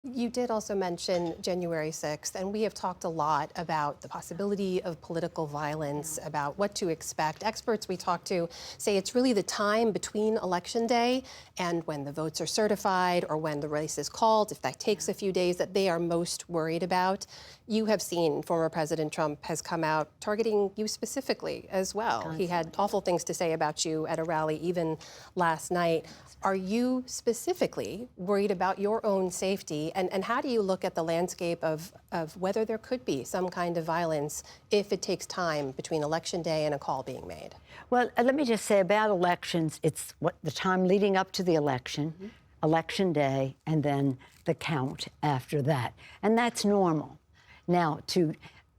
You did also mention January 6th, and we have talked a lot about the possibility of political violence, about what to expect. Experts we talk to say it's really the time between Election Day and when the votes are certified or when the race is called, if that takes a few days, that they are most worried about. You have seen former President Trump has come out targeting you specifically as well. He had awful things to say about you at a rally even last night. Are you specifically worried about your own safety? And how do you look at the landscape of whether there could be some kind of violence if it takes time between Election Day and a call being made? Well, let me just say about elections, it's the time leading up to the election, Election Day, and then the count after that. And that's normal. Now,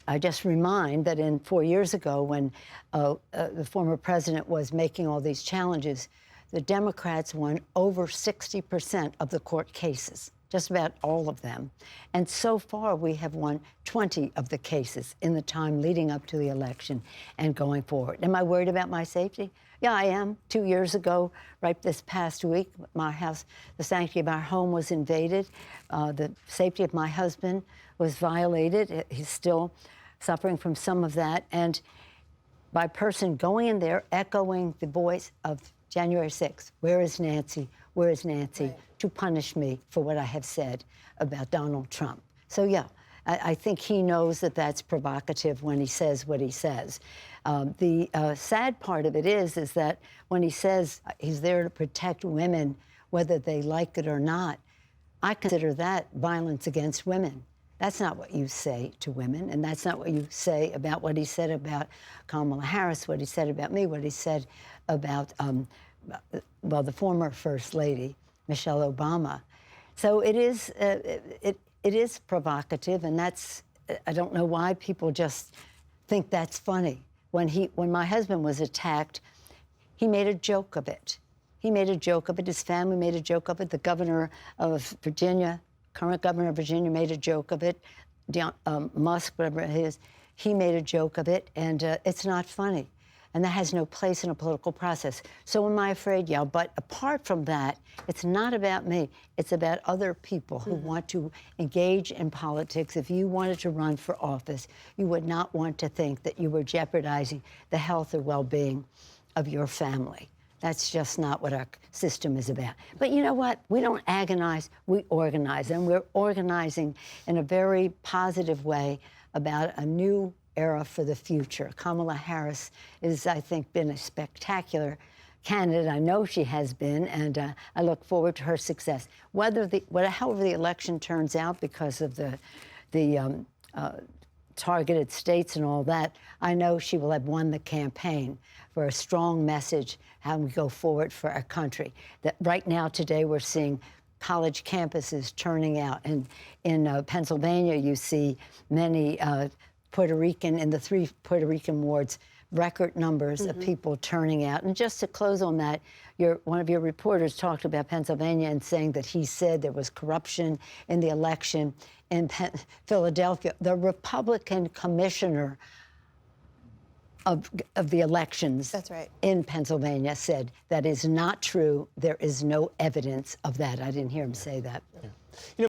I just remind that 4 years ago when the former president was making all these challenges, the Democrats won over 60% of the court cases, just about all of them. And so far, we have won 20 of the cases in the time leading up to the election and going forward. Am I worried about my safety? Yeah, I am. 2 years ago, right this past week, my house, the sanctity of our home was invaded. The safety of my husband was violated. He's still suffering from some of that. And by person going in there, echoing the voice of January 6th, where is Nancy? Where is Nancy? Right. To punish me for what I have said about Donald Trump. So, yeah, I think he knows that that's provocative when he says what he says. The sad part of it is that when he says he's there to protect women, whether they like it or not, I consider that violence against women. That's not what you say to women, and that's not what you say about what he said about Kamala Harris, what he said about me, what he said about, the former First Lady, Michelle Obama. So it is provocative, and I don't know why people just think that's funny. When my husband was attacked, he made a joke of it. He made a joke of it. His family made a joke of it. The governor of Virginia, current governor of Virginia, made a joke of it. Musk, whatever it is, he made a joke of it, and it's not funny. And that has no place in a political process. So am I afraid? Yeah, but apart from that, it's not about me. It's about other people who want to engage in politics. If you wanted to run for office, you would not want to think that you were jeopardizing the health or well-being of your family. That's just not what our system is about. But you know what? We don't agonize, we organize. And we're organizing in a very positive way about a new era for the future. Kamala Harris has, I think, been a spectacular candidate. I know she has been, and I look forward to her success. However the election turns out, because of the targeted states and all that, I know she will have won the campaign for a strong message how we go forward for our country. That right now, today, we're seeing college campuses turning out. And in Pennsylvania, you see many in the 3 Puerto Rican wards, record numbers of people turning out. And just to close on that, one of your reporters talked about Pennsylvania and saying that he said there was corruption in the election in Philadelphia. The Republican commissioner of the elections in Pennsylvania said that is not true. There is no evidence of that. I didn't hear him say that. Yeah.